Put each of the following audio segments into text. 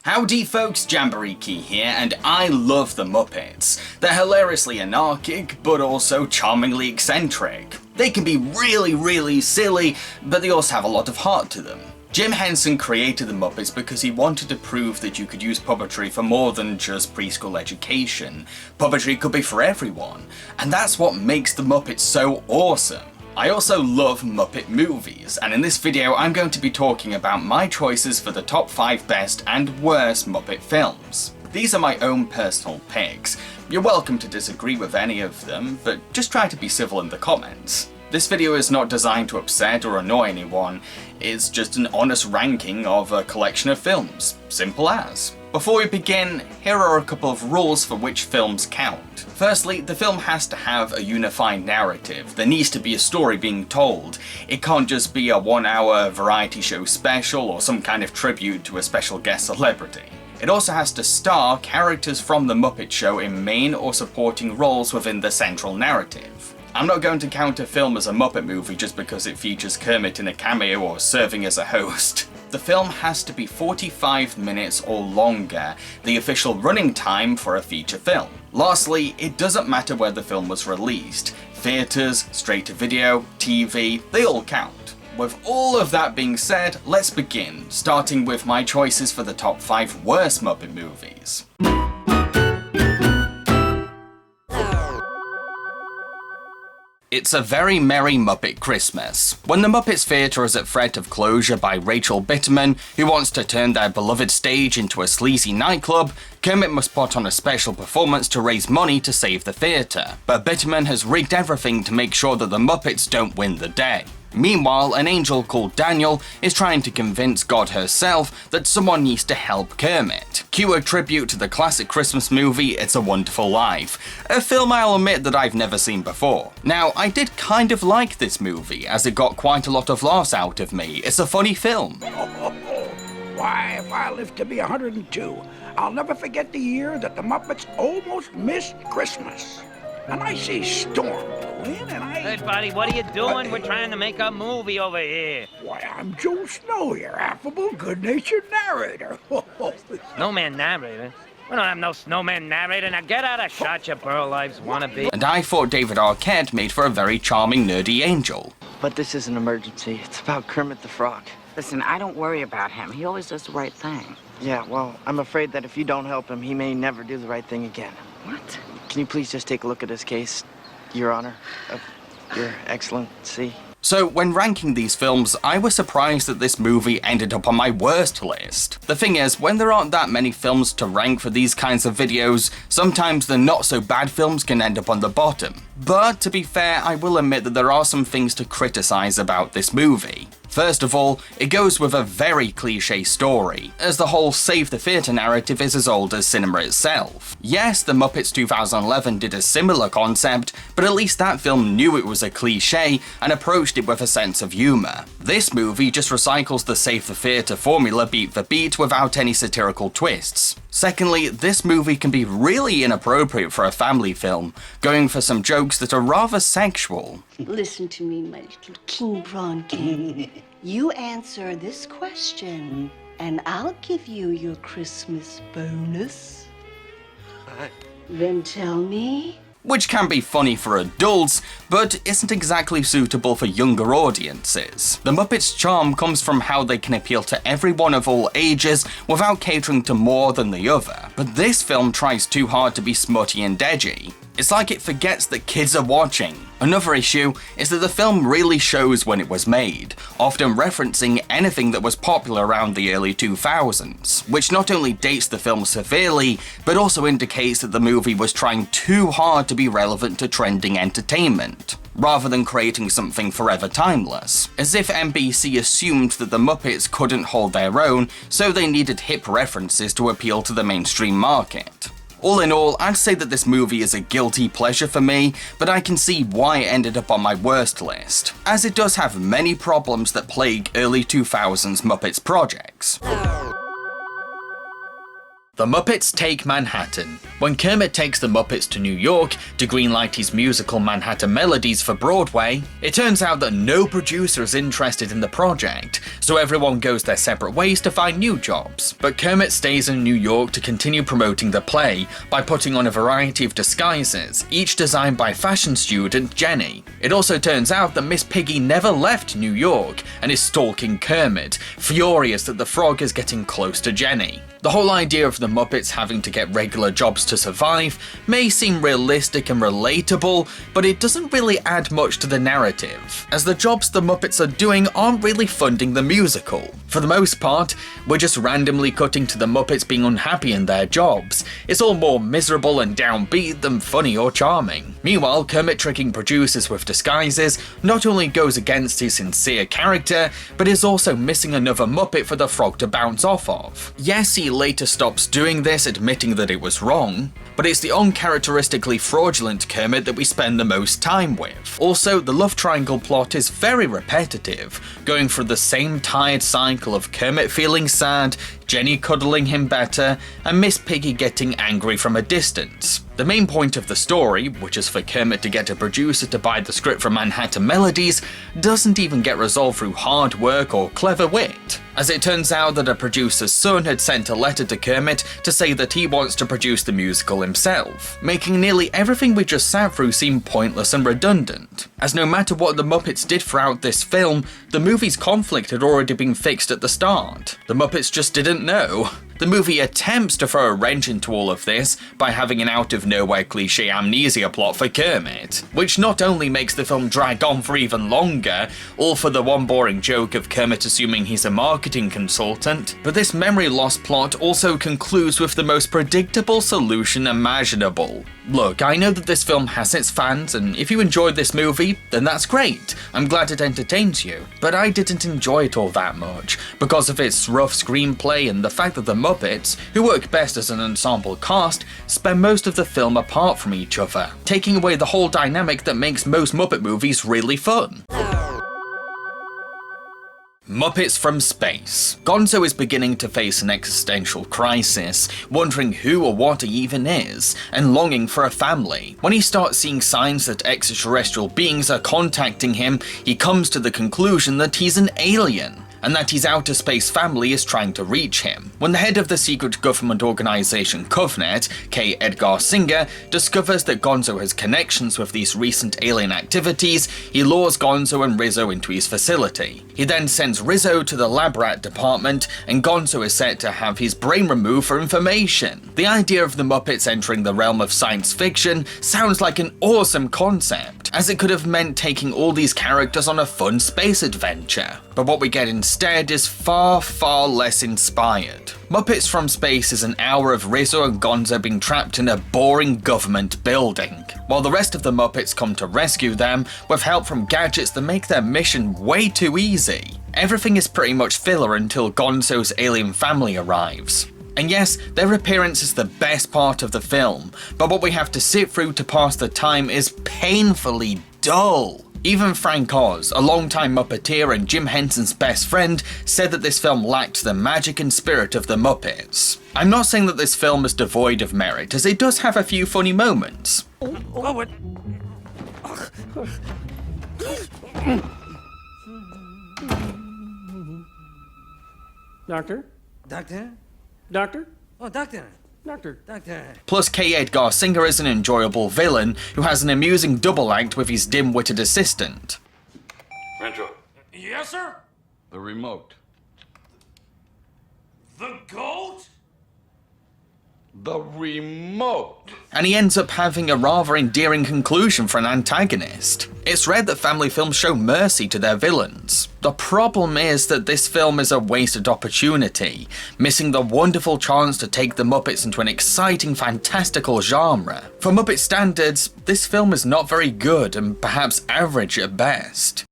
Howdy folks, Jambareeqi here, and I love the Muppets. They're hilariously anarchic, but also charmingly eccentric. They can be really silly, but they also have a lot of heart to them. Jim Henson created the Muppets because he wanted to prove that you could use puppetry for more than just preschool education. Puppetry could be for everyone, and that's what makes the Muppets so awesome. I also love Muppet movies, and in this video I'm going to be talking about my choices for the top 5 best and worst Muppet films. These are my own personal picks. You're welcome to disagree with any of them, but just try to be civil in the comments. This video is not designed to upset or annoy anyone, it's just an honest ranking of a collection of films. Simple as. Before we begin, here are a couple of rules for which films count. Firstly, the film has to have a unified narrative. There needs to be a story being told. It can't just be a 1-hour variety show special or some kind of tribute to a special guest celebrity. It also has to star characters from the Muppet Show in main or supporting roles within the central narrative. I'm not going to count a film as a Muppet movie just because it features Kermit in a cameo or serving as a host. The film has to be 45 minutes or longer, the official running time for a feature film. Lastly, it doesn't matter where the film was released. Theatres, straight-to-video, TV, they all count. With all of that being said, let's begin, starting with my choices for the top 5 worst Muppet movies. It's a very merry Muppet Christmas. When the Muppets Theatre is at threat of closure by Rachel Bitterman, who wants to turn their beloved stage into a sleazy nightclub, Kermit must put on a special performance to raise money to save the theatre. But Bitterman has rigged everything to make sure that the Muppets don't win the day. Meanwhile, an angel called Daniel is trying to convince God herself that someone needs to help Kermit. Cue a tribute to the classic Christmas movie It's a Wonderful Life, a film I'll admit that I've never seen before. Now, I did kind of like this movie, as it got quite a lot of laughs out of me. It's a funny film. Why, if I live to be 102, I'll never forget the year that the Muppets almost missed Christmas. And I see Storm pull in, and I... Hey, buddy, what are you doing? We're trying to make a movie over here. Why, I'm Joe Snow, your affable, good-natured narrator. Snowman narrator? We don't have no snowman narrator. Now get out of shot, you Burl Lives wannabe. And I thought David Arquette made for a very charming, nerdy angel. But this is an emergency. It's about Kermit the Frog. Listen, I don't worry about him. He always does the right thing. Yeah, well, I'm afraid that if you don't help him, he may never do the right thing again. What? Can you please just take a look at this case, Your Honor? Your Excellency. So, when ranking these films, I was surprised that this movie ended up on my worst list. The thing is, when there aren't that many films to rank for these kinds of videos, sometimes the not-so-bad films can end up on the bottom. But, to be fair, I will admit that there are some things to criticize about this movie. First of all, it goes with a very cliché story, as the whole save the theatre narrative is as old as cinema itself. Yes, the Muppets 2011 did a similar concept, but at least that film knew it was a cliché and approached it with a sense of humour. This movie just recycles the save the theatre formula beat for beat without any satirical twists. Secondly, this movie can be really inappropriate for a family film, going for some jokes that are rather sexual. Listen to me, my little king prawn king. You answer this question, and I'll give you your Christmas bonus. Then tell me. Which can be funny for adults, but isn't exactly suitable for younger audiences. The Muppets' charm comes from how they can appeal to everyone of all ages without catering to more than the other, but this film tries too hard to be smutty and edgy. It's like it forgets that kids are watching. Another issue is that the film really shows when it was made, often referencing anything that was popular around the early 2000s, which not only dates the film severely, but also indicates that the movie was trying too hard to be relevant to trending entertainment, rather than creating something forever timeless. As if NBC assumed that the Muppets couldn't hold their own, so they needed hip references to appeal to the mainstream market. All in all, I'd say that this movie is a guilty pleasure for me, but I can see why it ended up on my worst list, as it does have many problems that plague early 2000s Muppets projects. The Muppets Take Manhattan. When Kermit takes the Muppets to New York to greenlight his musical Manhattan Melodies for Broadway, it turns out that no producer is interested in the project, so everyone goes their separate ways to find new jobs. But Kermit stays in New York to continue promoting the play by putting on a variety of disguises, each designed by fashion student Jenny. It also turns out that Miss Piggy never left New York and is stalking Kermit, furious that the frog is getting close to Jenny. The whole idea of the Muppets having to get regular jobs to survive may seem realistic and relatable, but it doesn't really add much to the narrative, as the jobs the Muppets are doing aren't really funding the musical. For the most part, we're just randomly cutting to the Muppets being unhappy in their jobs. It's all more miserable and downbeat than funny or charming. Meanwhile, Kermit tricking producers with disguises not only goes against his sincere character, but is also missing another Muppet for the frog to bounce off of. Yes, he later stops doing this, admitting that it was wrong, but it's the uncharacteristically fraudulent Kermit that we spend the most time with. Also, the love triangle plot is very repetitive, going through the same tired cycle of Kermit feeling sad, Jenny cuddling him better, and Miss Piggy getting angry from a distance. The main point of the story, which is for Kermit to get a producer to buy the script for Manhattan Melodies, doesn't even get resolved through hard work or clever wit, as it turns out that a producer's son had sent a letter to Kermit to say that he wants to produce the musical himself, making nearly everything we just sat through seem pointless and redundant, as no matter what the Muppets did throughout this film, the movie's conflict had already been fixed at the start. The Muppets just didn't know. The movie attempts to throw a wrench into all of this by having an out-of-nowhere cliché amnesia plot for Kermit, which not only makes the film drag on for even longer, all for the one boring joke of Kermit assuming he's a marketing consultant, but this memory loss plot also concludes with the most predictable solution imaginable. Look, I know that this film has its fans, and if you enjoyed this movie, then that's great. I'm glad it entertains you, but I didn't enjoy it all that much, because of its rough screenplay and the fact that the Muppets, who work best as an ensemble cast, spend most of the film apart from each other, taking away the whole dynamic that makes most Muppet movies really fun. Muppets from Space. Gonzo is beginning to face an existential crisis, wondering who or what he even is, and longing for a family. When he starts seeing signs that extraterrestrial beings are contacting him, he comes to the conclusion that he's an alien, and that his outer space family is trying to reach him. When the head of the secret government organization Covenant, K. Edgar Singer, discovers that Gonzo has connections with these recent alien activities, he lures Gonzo and Rizzo into his facility. He then sends Rizzo to the lab rat department, and Gonzo is set to have his brain removed for information. The idea of the Muppets entering the realm of science fiction sounds like an awesome concept, as it could have meant taking all these characters on a fun space adventure. But what we get instead is far, far less inspired. Muppets from Space is an hour of Rizzo and Gonzo being trapped in a boring government building, while the rest of the Muppets come to rescue them with help from gadgets that make their mission way too easy. Everything is pretty much filler until Gonzo's alien family arrives. And yes, their appearance is the best part of the film, but what we have to sit through to pass the time is painfully dull. Even Frank Oz, a longtime Muppeteer and Jim Henson's best friend, said that this film lacked the magic and spirit of the Muppets. I'm not saying that this film is devoid of merit, as it does have a few funny moments. Doctor? Doctor? Doctor? Oh, doctor. Doctor. Plus, K. Edgar Singer is an enjoyable villain who has an amusing double act with his dim-witted assistant. Rancho. Yes, sir? The remote. The goat? The remote! And he ends up having a rather endearing conclusion for an antagonist. It's rare that family films show mercy to their villains. The problem is that this film is a wasted opportunity, missing the wonderful chance to take the Muppets into an exciting, fantastical genre. For Muppet standards, this film is not very good and perhaps average at best.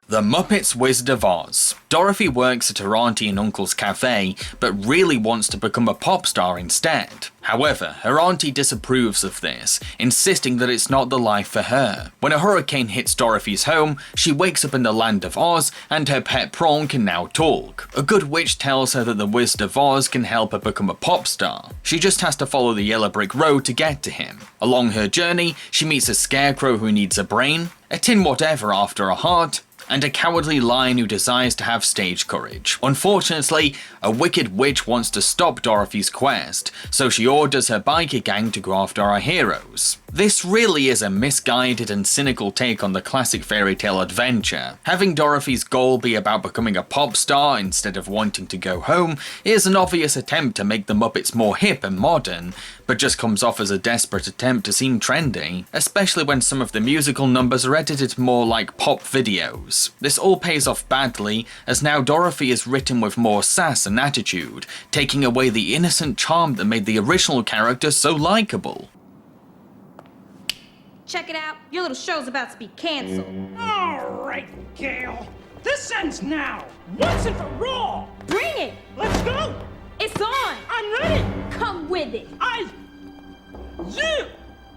The Muppets Wizard of Oz. Dorothy works at her auntie and uncle's cafe, but really wants to become a pop star instead. However, her auntie disapproves of this, insisting that it's not the life for her. When a hurricane hits Dorothy's home, she wakes up in the land of Oz, and her pet prawn can now talk. A good witch tells her that the Wizard of Oz can help her become a pop star. She just has to follow the yellow brick road to get to him. Along her journey, she meets a scarecrow who needs a brain, a tin whatever after a heart, and a cowardly lion who desires to have stage courage. Unfortunately, a wicked witch wants to stop Dorothy's quest, so she orders her biker gang to go after our heroes. This really is a misguided and cynical take on the classic fairy tale adventure. Having Dorothy's goal be about becoming a pop star instead of wanting to go home is an obvious attempt to make the Muppets more hip and modern, but just comes off as a desperate attempt to seem trendy, especially when some of the musical numbers are edited more like pop videos. This all pays off badly, as now Dorothy is written with more sass and attitude, taking away the innocent charm that made the original character so likable. Check it out. Your little show's about to be canceled. All right, Gail. This ends now. Once and for all. Bring it. Let's go. It's on. I'm ready. Come with it. Yeah.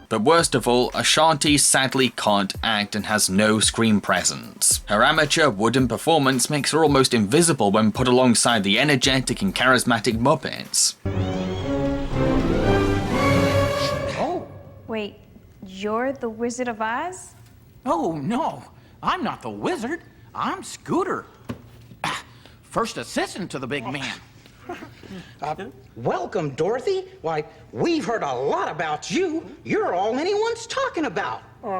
But worst of all, Ashanti sadly can't act and has no screen presence. Her amateur wooden performance makes her almost invisible when put alongside the energetic and charismatic Muppets. Oh. Wait, you're the Wizard of Oz? Oh, no. I'm not the wizard. I'm Scooter. First assistant to the big man. Welcome, Dorothy. Why, we've heard a lot about you. You're all anyone's talking about. Great.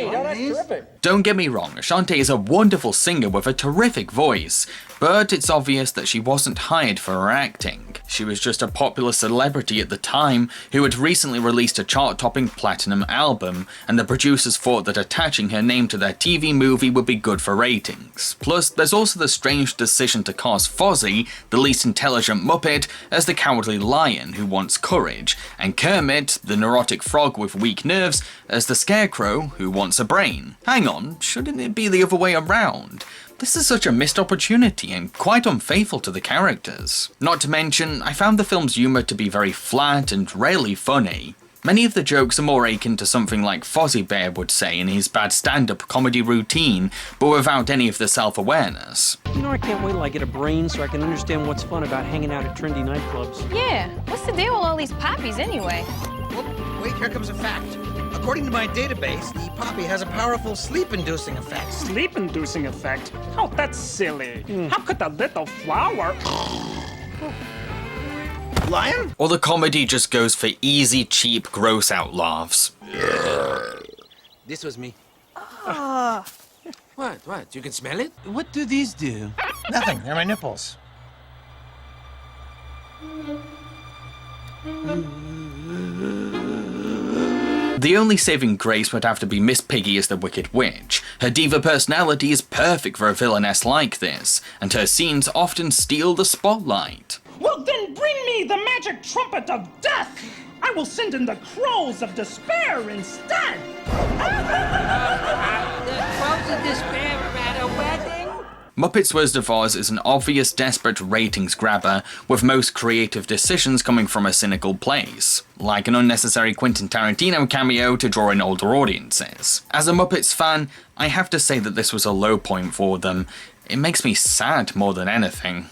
Oh, that's terrific. Don't get me wrong, Ashanti is a wonderful singer with a terrific voice, but it's obvious that she wasn't hired for her acting. She was just a popular celebrity at the time who had recently released a chart-topping platinum album, and the producers thought that attaching her name to their TV movie would be good for ratings. Plus, there's also the strange decision to cast Fozzie, the least intelligent Muppet, as the cowardly lion who wants courage, and Kermit, the neurotic frog with weak nerves, as the scarecrow who wants a brain. Hang on, shouldn't it be the other way around? This is such a missed opportunity and quite unfaithful to the characters. Not to mention, I found the film's humour to be very flat and rarely funny. Many of the jokes are more akin to something like Fozzie Bear would say in his bad stand-up comedy routine, but without any of the self-awareness. You know, I can't wait till I get a brain so I can understand what's fun about hanging out at trendy nightclubs. Yeah, what's the deal with all these poppies anyway? Oh, wait, here comes a fact. According to my database, the poppy has a powerful sleep-inducing effect. Sleep-inducing effect? Oh, that's silly. How could the little flower... Lion? Or the comedy just goes for easy, cheap, gross-out laughs. This was me. What? You can smell it? What do these do? Nothing. They're my nipples. The only saving grace would have to be Miss Piggy as the Wicked Witch. Her diva personality is perfect for a villainess like this, and her scenes often steal the spotlight. Well, then bring me the magic trumpet of death! I will send in the crows of despair instead! The crows of despair are at a wedding? Muppets Wizard of Oz is an obvious desperate ratings grabber, with most creative decisions coming from a cynical place, like an unnecessary Quentin Tarantino cameo to draw in older audiences. As a Muppets fan, I have to say that this was a low point for them. It makes me sad more than anything.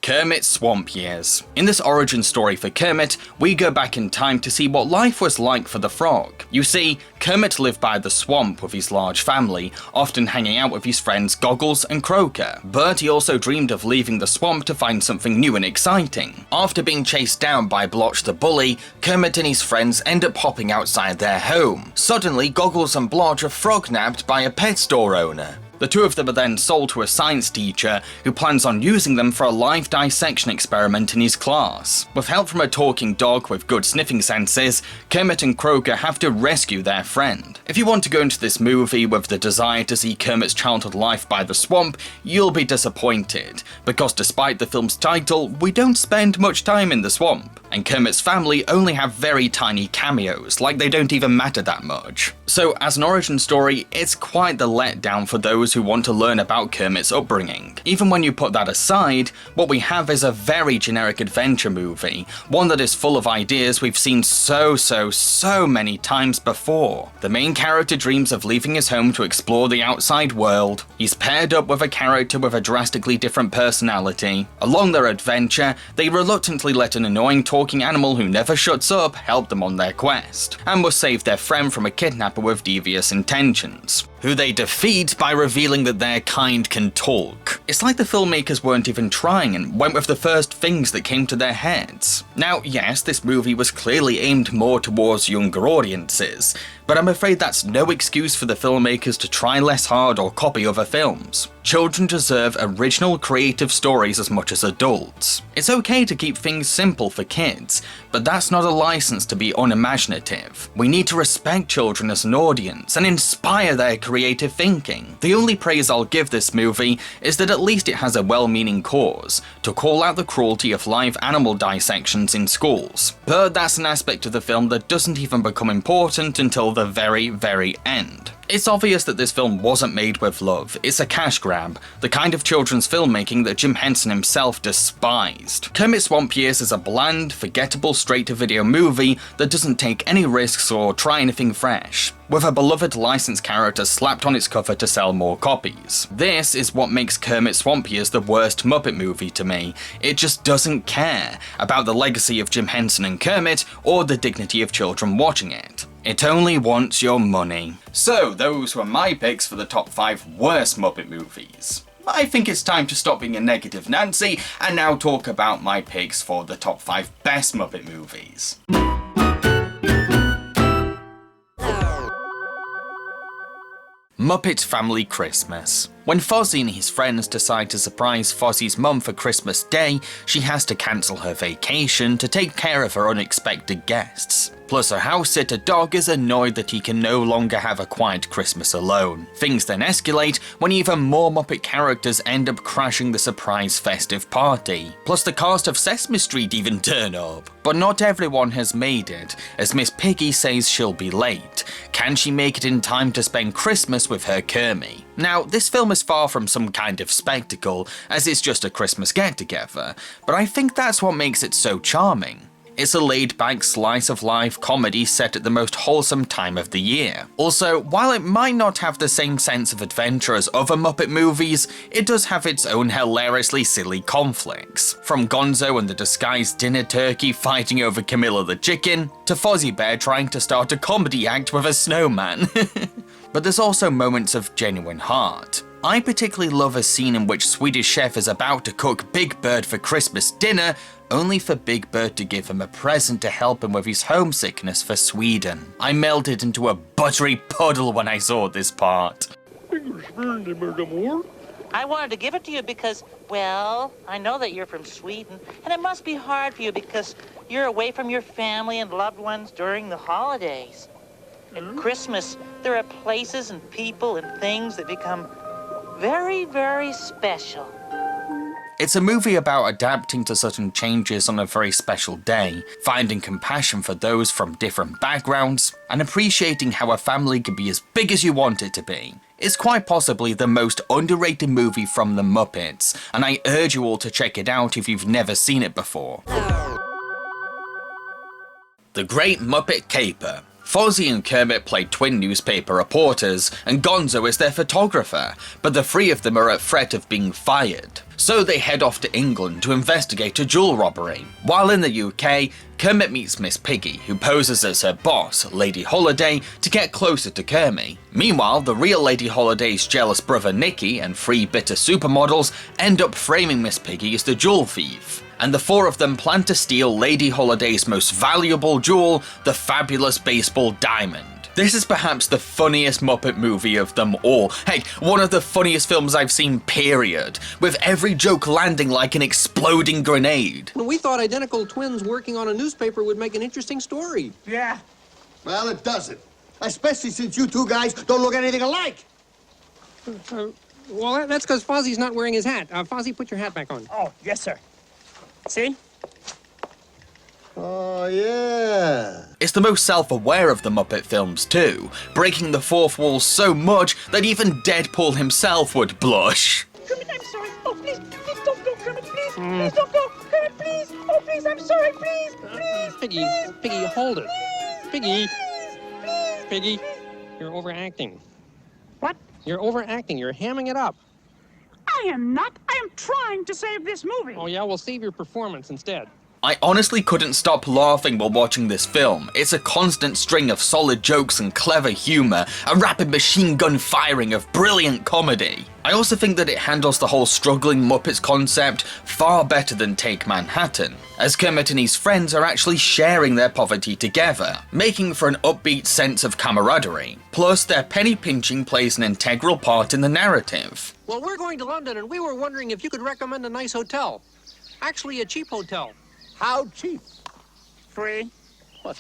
Kermit's Swamp Years. In this origin story for Kermit, we go back in time to see what life was like for the frog. You see, Kermit lived by the swamp with his large family, often hanging out with his friends Goggles and Croaker. But he also dreamed of leaving the swamp to find something new and exciting. After being chased down by Blotch the bully, Kermit and his friends end up hopping outside their home. Suddenly, Goggles and Blotch are frog-nabbed by a pet store owner. The two of them are then sold to a science teacher who plans on using them for a live dissection experiment in his class. With help from a talking dog with good sniffing senses, Kermit and Croaker have to rescue their friend. If you want to go into this movie with the desire to see Kermit's childhood life by the swamp, you'll be disappointed, because despite the film's title, we don't spend much time in the swamp. and Kermit's family only have very tiny cameos, like they don't even matter that much. So as an origin story, it's quite the letdown for those who want to learn about Kermit's upbringing. Even when you put that aside, what we have is a very generic adventure movie, one that is full of ideas we've seen so many times before. The main character dreams of leaving his home to explore the outside world. He's paired up with a character with a drastically different personality. Along their adventure, they reluctantly let an annoying talking animal who never shuts up help them on their quest, and must save their friend from a kidnapper with devious intentions, who they defeat by revealing that their kind can talk. It's like the filmmakers weren't even trying and went with the first things that came to their heads. Now, yes, this movie was clearly aimed more towards younger audiences, but I'm afraid that's no excuse for the filmmakers to try less hard or copy other films. Children deserve original creative stories as much as adults. It's okay to keep things simple for kids, but that's not a license to be unimaginative. We need to respect children as an audience and inspire their creative thinking. The only praise I'll give this movie is that at least it has a well-meaning cause, to call out the cruelty of live animal dissections in schools. But that's an aspect of the film that doesn't even become important until the very end. It's obvious that this film wasn't made with love. It's a cash grab, the kind of children's filmmaking that Jim Henson himself despised. Kermit Swamp Years is a bland, forgettable straight-to-video movie that doesn't take any risks or try anything fresh, with a beloved licensed character slapped on its cover to sell more copies. This is what makes Kermit Swamp Years the worst Muppet movie to me. It just doesn't care about the legacy of Jim Henson and Kermit or the dignity of children watching it. It only wants your money. So, those were my picks for the top 5 worst Muppet movies. I think it's time to stop being a negative Nancy and now talk about my picks for the top 5 best Muppet movies. Muppet Family Christmas. When Fozzie and his friends decide to surprise Fozzie's mum for Christmas Day, she has to cancel her vacation to take care of her unexpected guests. Plus, her house-sitter Dog is annoyed that he can no longer have a quiet Christmas alone. Things then escalate when even more Muppet characters end up crashing the surprise festive party. Plus, the cast of Sesame Street even turn up. But not everyone has made it, as Miss Piggy says she'll be late. Can she make it in time to spend Christmas with her Kermie? Now, this film is far from some kind of spectacle, as it's just a Christmas get-together, but I think that's what makes it so charming. It's a laid-back slice-of-life comedy set at the most wholesome time of the year. Also, while it might not have the same sense of adventure as other Muppet movies, it does have its own hilariously silly conflicts. From Gonzo and the disguised dinner turkey fighting over Camilla the chicken, to Fozzie Bear trying to start a comedy act with a snowman. But there's also moments of genuine heart. I particularly love a scene in which Swedish Chef is about to cook Big Bird for Christmas dinner, only for Big Bird to give him a present to help him with his homesickness for Sweden. I melted into a buttery puddle when I saw this part. I wanted to give it to you because, well, I know that you're from Sweden, and it must be hard for you because you're away from your family and loved ones during the holidays. At Christmas, there are places and people and things that become very, very special. It's a movie about adapting to sudden changes on a very special day, finding compassion for those from different backgrounds, and appreciating how a family can be as big as you want it to be. It's quite possibly the most underrated movie from the Muppets, and I urge you all to check it out if you've never seen it before. The Great Muppet Caper. Fozzie and Kermit play twin newspaper reporters, and Gonzo is their photographer, but the three of them are at threat of being fired. So they head off to England to investigate a jewel robbery. While in the UK, Kermit meets Miss Piggy, who poses as her boss, Lady Holiday, to get closer to Kermit. Meanwhile, the real Lady Holiday's jealous brother Nicky and 3 bitter supermodels end up framing Miss Piggy as the jewel thief. And the 4 of them plan to steal Lady Holiday's most valuable jewel, the fabulous baseball diamond. This is perhaps the funniest Muppet movie of them all. Heck, one of the funniest films I've seen, period, with every joke landing like an exploding grenade. We thought identical twins working on a newspaper would make an interesting story. Yeah. Well, it doesn't. Especially since you two guys don't look anything alike. Well, that's because Fozzie's not wearing his hat. Fozzie, put your hat back on. Oh, yes, sir. See? Oh, yeah. It's the most self-aware of the Muppet films too, breaking the fourth wall so much that even Deadpool himself would blush. Kermit, I'm sorry. Oh, please don't go, Kermit, please. Please don't go. Kermit, please. Oh, please, I'm sorry, please. Please. Piggy, Piggy, hold it. Piggy. Piggy, you're overacting. What? You're overacting. You're hamming it up. I am not. I am trying to save this movie. Oh, yeah? Well, save your performance instead. I honestly couldn't stop laughing while watching this film. It's a constant string of solid jokes and clever humour, a rapid machine gun firing of brilliant comedy. I also think that it handles the whole struggling Muppets concept far better than Take Manhattan, as Kermit and his friends are actually sharing their poverty together, making for an upbeat sense of camaraderie. Plus, their penny pinching plays an integral part in the narrative. Well, we're going to London, and we were wondering if you could recommend a nice hotel. Actually, a cheap hotel. How cheap? Free. What?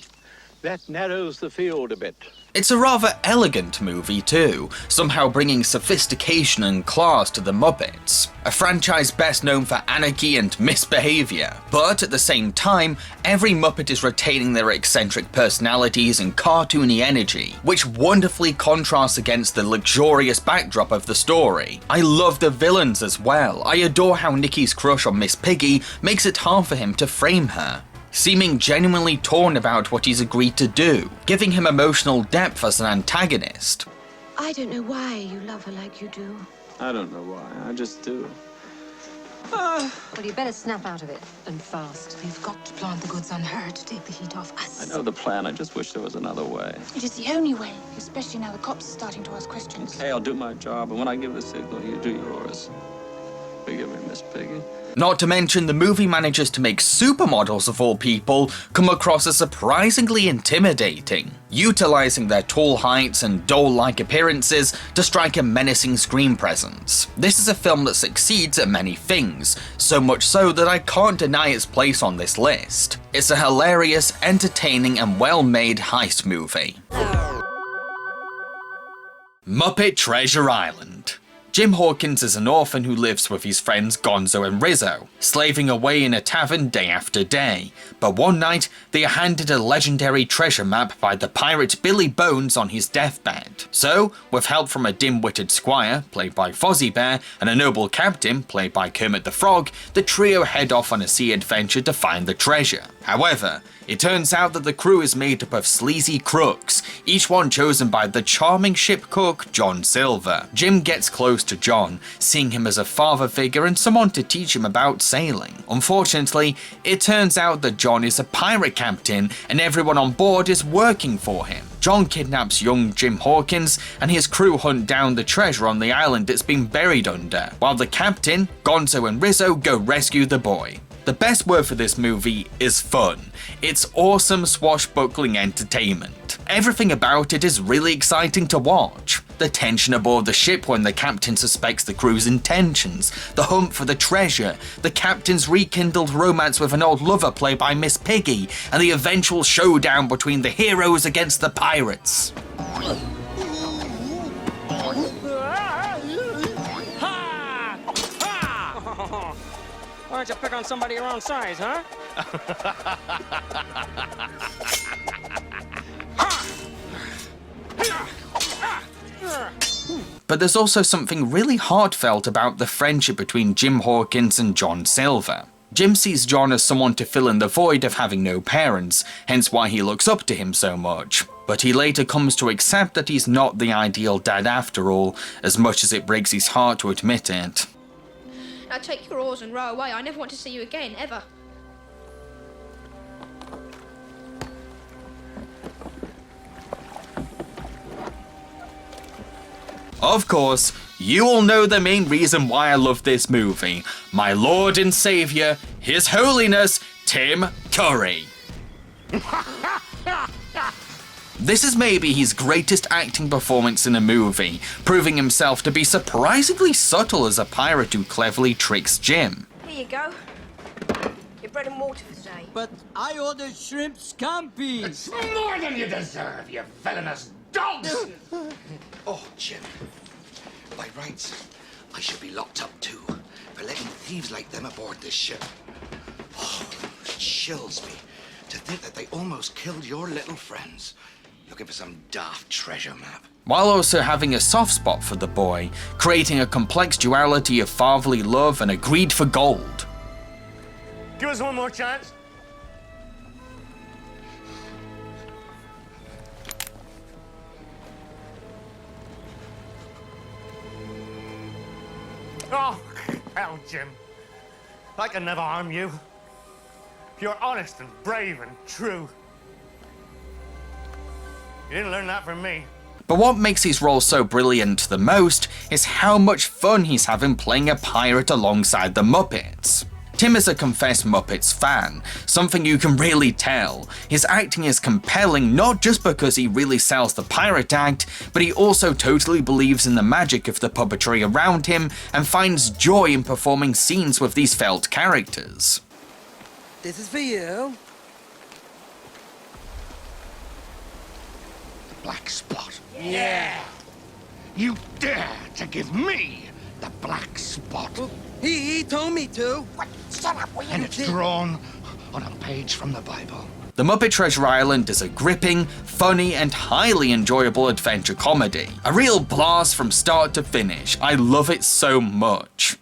That narrows the field a bit. It's a rather elegant movie too, somehow bringing sophistication and class to the Muppets. A franchise best known for anarchy and misbehaviour, but at the same time, every Muppet is retaining their eccentric personalities and cartoony energy, which wonderfully contrasts against the luxurious backdrop of the story. I love the villains as well. I adore how Nicky's crush on Miss Piggy makes it hard for him to frame her, seeming genuinely torn about what he's agreed to do, giving him emotional depth as an antagonist. I don't know why you love her like you do. I don't know why, I just do. Well, you better snap out of it, and fast. We've got to plant the goods on her to take the heat off us. I know the plan, I just wish there was another way. It is the only way, especially now the cops are starting to ask questions. Hey, I'll do my job, and when I give the signal, you do yours. Forgive me, Miss Piggy. Not to mention, the movie manages to make supermodels of all people come across as surprisingly intimidating, utilising their tall heights and doll-like appearances to strike a menacing screen presence. This is a film that succeeds at many things, so much so that I can't deny its place on this list. It's a hilarious, entertaining and well-made heist movie. Muppet Treasure Island. Jim Hawkins is an orphan who lives with his friends Gonzo and Rizzo, slaving away in a tavern day after day. But one night, they are handed a legendary treasure map by the pirate Billy Bones on his deathbed. So, with help from a dim-witted squire, played by Fozzie Bear, and a noble captain, played by Kermit the Frog, the trio head off on a sea adventure to find the treasure. However, it turns out that the crew is made up of sleazy crooks, each one chosen by the charming ship cook, John Silver. Jim gets close to John, seeing him as a father figure and someone to teach him about sailing. Unfortunately, it turns out that John is a pirate captain and everyone on board is working for him. John kidnaps young Jim Hawkins and his crew hunt down the treasure on the island it's been buried under, while the captain, Gonzo and Rizzo go rescue the boy. The best word for this movie is fun. It's awesome swashbuckling entertainment. Everything about it is really exciting to watch. The tension aboard the ship when the captain suspects the crew's intentions, the hunt for the treasure, the captain's rekindled romance with an old lover played by Miss Piggy, and the eventual showdown between the heroes against the pirates. Why don't you pick on somebody your own size, huh? But there's also something really heartfelt about the friendship between Jim Hawkins and John Silver. Jim sees John as someone to fill in the void of having no parents, hence why he looks up to him so much. But he later comes to accept that he's not the ideal dad after all, as much as it breaks his heart to admit it. Now take your oars and row away. I never want to see you again, ever. Of course, you all know the main reason why I love this movie. My Lord and Saviour, His Holiness, Tim Curry. This is maybe his greatest acting performance in a movie, proving himself to be surprisingly subtle as a pirate who cleverly tricks Jim. Here you go. Your bread and water for today. But I ordered shrimp scampi. It's more than you deserve, you villainous dogs! Oh, Jim. By rights, I should be locked up too, for letting thieves like them aboard this ship. Oh, it chills me To think that they almost killed your little friends, looking for some daft treasure map. While also having a soft spot for the boy, creating a complex duality of fatherly love and a greed for gold. Give us one more chance. Oh, hell, Jim. I can never harm you. You're honest and brave and true. You didn't learn that from me. But what makes his role so brilliant the most is how much fun he's having playing a pirate alongside the Muppets. Tim is a confessed Muppets fan, something you can really tell. His acting is compelling not just because he really sells the pirate act, but he also totally believes in the magic of the puppetry around him and finds joy in performing scenes with these felt characters. This is for you. The black spot. Yeah. You dare to give me the black spot. Well, he told me to. What? Shut up, will you? And it's drawn on a page from the Bible. The Muppet Treasure Island is a gripping, funny, and highly enjoyable adventure comedy. A real blast from start to finish. I love it so much.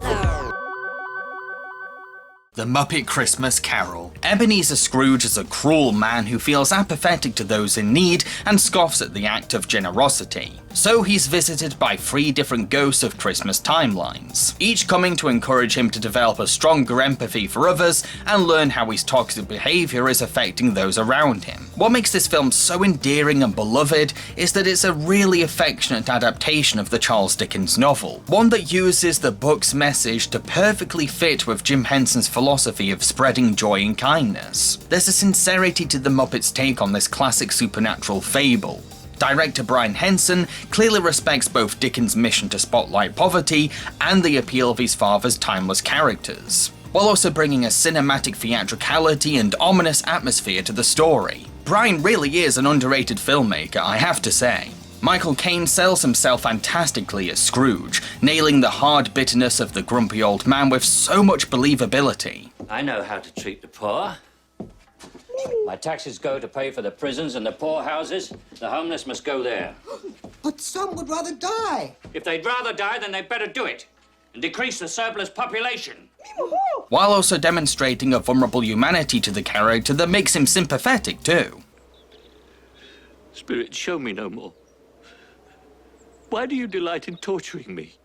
The Muppet Christmas Carol. Ebenezer Scrooge is a cruel man who feels apathetic to those in need and scoffs at the act of generosity. So he's visited by 3 different ghosts of Christmas timelines, each coming to encourage him to develop a stronger empathy for others and learn how his toxic behaviour is affecting those around him. What makes this film so endearing and beloved is that it's a really affectionate adaptation of the Charles Dickens novel, one that uses the book's message to perfectly fit with Jim Henson's philosophy of spreading joy and kindness. There's a sincerity to the Muppets' take on this classic supernatural fable. Director Brian Henson clearly respects both Dickens' mission to spotlight poverty and the appeal of his father's timeless characters, while also bringing a cinematic theatricality and ominous atmosphere to the story. Brian really is an underrated filmmaker, I have to say. Michael Caine sells himself fantastically as Scrooge, nailing the hard bitterness of the grumpy old man with so much believability. I know how to treat the poor. My taxes go to pay for the prisons and the poorhouses. The homeless must go there. But some would rather die. If they'd rather die, then they'd better do it and decrease the surplus population. While also demonstrating a vulnerable humanity to the character that makes him sympathetic too. Spirit, show me no more. Why do you delight in torturing me?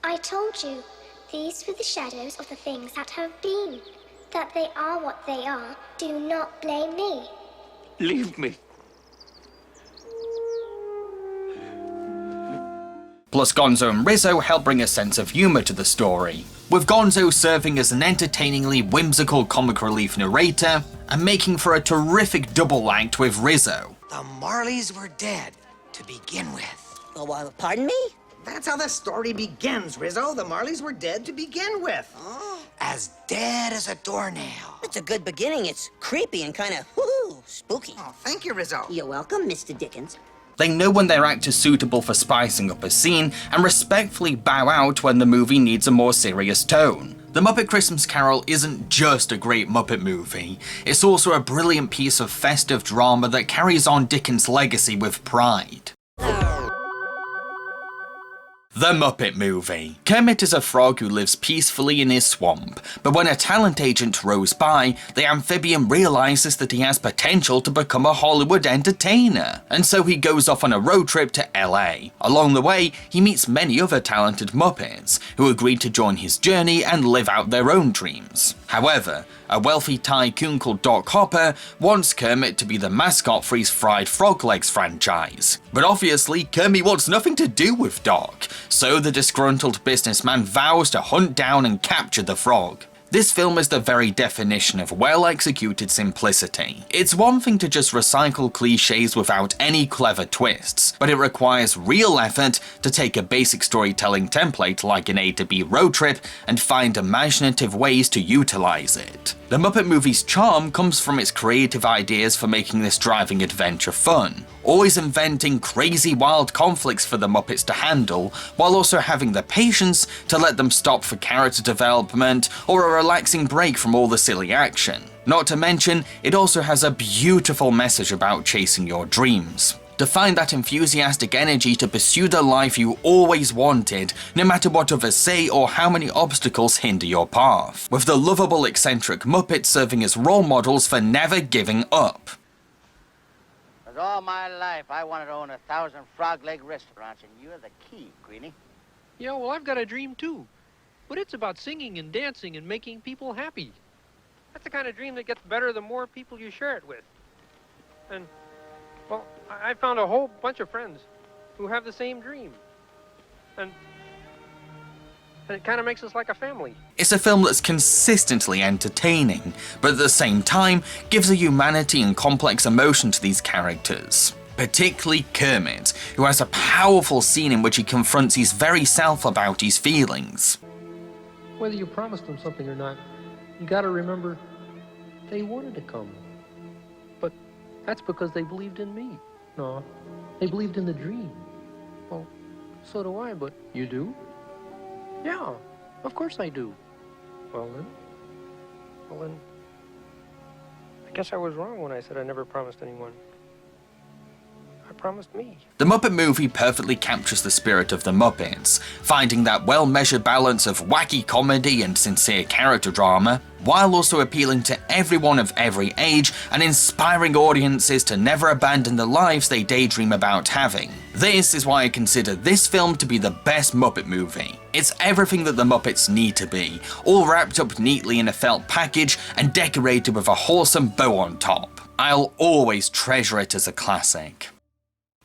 I told you, these were the shadows of the things that have been. That they are what they are, do not blame me. Leave me. Plus Gonzo and Rizzo help bring a sense of humour to the story, with Gonzo serving as an entertainingly whimsical comic relief narrator and making for a terrific double act with Rizzo. The Marleys were dead to begin with. Oh, pardon me? That's how the story begins, Rizzo. The Marleys were dead to begin with. Oh. As dead as a doornail. It's a good beginning. It's creepy and kind of woohoo, spooky. Oh, thank you, Rizzo. You're welcome, Mr. Dickens. They know when their act is suitable for spicing up a scene and respectfully bow out when the movie needs a more serious tone. The Muppet Christmas Carol isn't just a great Muppet movie, it's also a brilliant piece of festive drama that carries on Dickens' legacy with pride. The Muppet Movie. Kermit is a frog who lives peacefully in his swamp, but when a talent agent rows by, the amphibian realizes that he has potential to become a Hollywood entertainer, and so he goes off on a road trip to LA. Along the way, he meets many other talented Muppets, who agree to join his journey and live out their own dreams. However, a wealthy tycoon called Doc Hopper wants Kermit to be the mascot for his Fried Frog Legs franchise. But obviously, Kermit wants nothing to do with Doc, so the disgruntled businessman vows to hunt down and capture the frog. This film is the very definition of well-executed simplicity. It's one thing to just recycle cliches without any clever twists, but it requires real effort to take a basic storytelling template like an A to B road trip and find imaginative ways to utilize it. The Muppet Movie's charm comes from its creative ideas for making this driving adventure fun, always inventing crazy wild conflicts for the Muppets to handle, while also having the patience to let them stop for character development or a relaxing break from all the silly action. Not to mention, it also has a beautiful message about chasing your dreams. To find that enthusiastic energy to pursue the life you always wanted, no matter what others say or how many obstacles hinder your path. With the lovable eccentric Muppets serving as role models for never giving up. Because all my life I wanted to own 1,000 frog-leg restaurants, and you're the key, Greenie. Yeah, well, I've got a dream too. But it's about singing and dancing and making people happy. That's the kind of dream that gets better the more people you share it with. And, well, I found a whole bunch of friends who have the same dream. And it kind of makes us like a family. It's a film that's consistently entertaining, but at the same time gives a humanity and complex emotion to these characters. Particularly Kermit, who has a powerful scene in which he confronts his very self about his feelings. Whether you promised them something or not, you gotta remember, they wanted to come. But that's because they believed in me. No, they believed in the dream. Well, so do I, but you do? Yeah, of course I do. Well then, I guess I was wrong when I said I never promised anyone. I promised me. The Muppet Movie perfectly captures the spirit of the Muppets, finding that well-measured balance of wacky comedy and sincere character drama, while also appealing to everyone of every age and inspiring audiences to never abandon the lives they daydream about having. This is why I consider this film to be the best Muppet movie. It's everything that the Muppets need to be, all wrapped up neatly in a felt package and decorated with a wholesome bow on top. I'll always treasure it as a classic.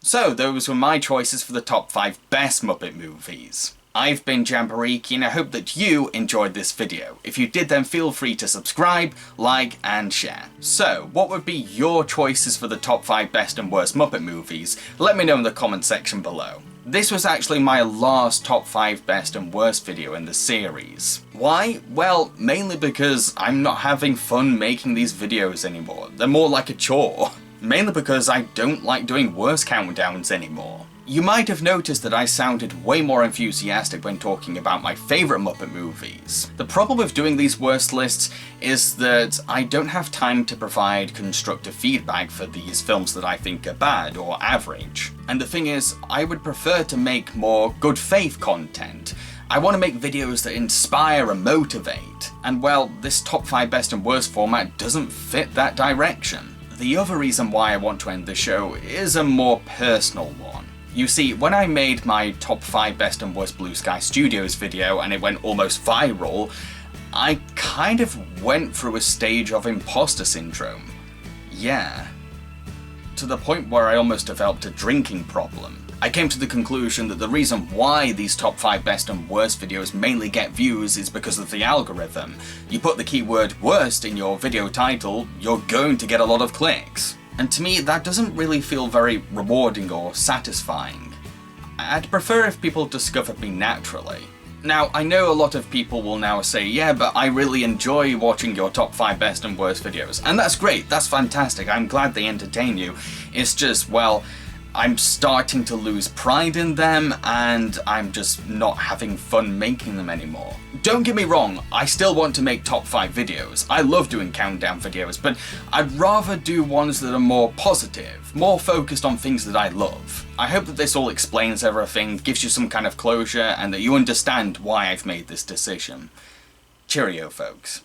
So those were my choices for the top 5 best Muppet movies. I've been Jambareeqi and I hope that you enjoyed this video. If you did, then feel free to subscribe, like and share. So what would be your choices for the top 5 best and worst Muppet movies? Let me know in the comment section below. This was actually my last top 5 best and worst video in the series. Why? Well, mainly because I'm not having fun making these videos anymore. They're more like a chore. Mainly because I don't like doing worst countdowns anymore. You might have noticed that I sounded way more enthusiastic when talking about my favourite Muppet movies. The problem with doing these worst lists is that I don't have time to provide constructive feedback for these films that I think are bad or average. And the thing is, I would prefer to make more good faith content. I want to make videos that inspire and motivate. And well, this top 5 best and worst format doesn't fit that direction. The other reason why I want to end the show is a more personal one. You see, when I made my top 5 best and worst Blue Sky Studios video and it went almost viral, I kind of went through a stage of imposter syndrome. Yeah. To the point where I almost developed a drinking problem. I came to the conclusion that the reason why these top 5 best and worst videos mainly get views is because of the algorithm. You put the keyword worst in your video title, you're going to get a lot of clicks. And to me, that doesn't really feel very rewarding or satisfying. I'd prefer if people discovered me naturally. Now, I know a lot of people will now say, yeah, but I really enjoy watching your top 5 best and worst videos. And that's great, that's fantastic, I'm glad they entertain you. It's just, well, I'm starting to lose pride in them and I'm just not having fun making them anymore. Don't get me wrong, I still want to make top 5 videos. I love doing countdown videos, but I'd rather do ones that are more positive, more focused on things that I love. I hope that this all explains everything, gives you some kind of closure, and that you understand why I've made this decision. Cheerio, folks.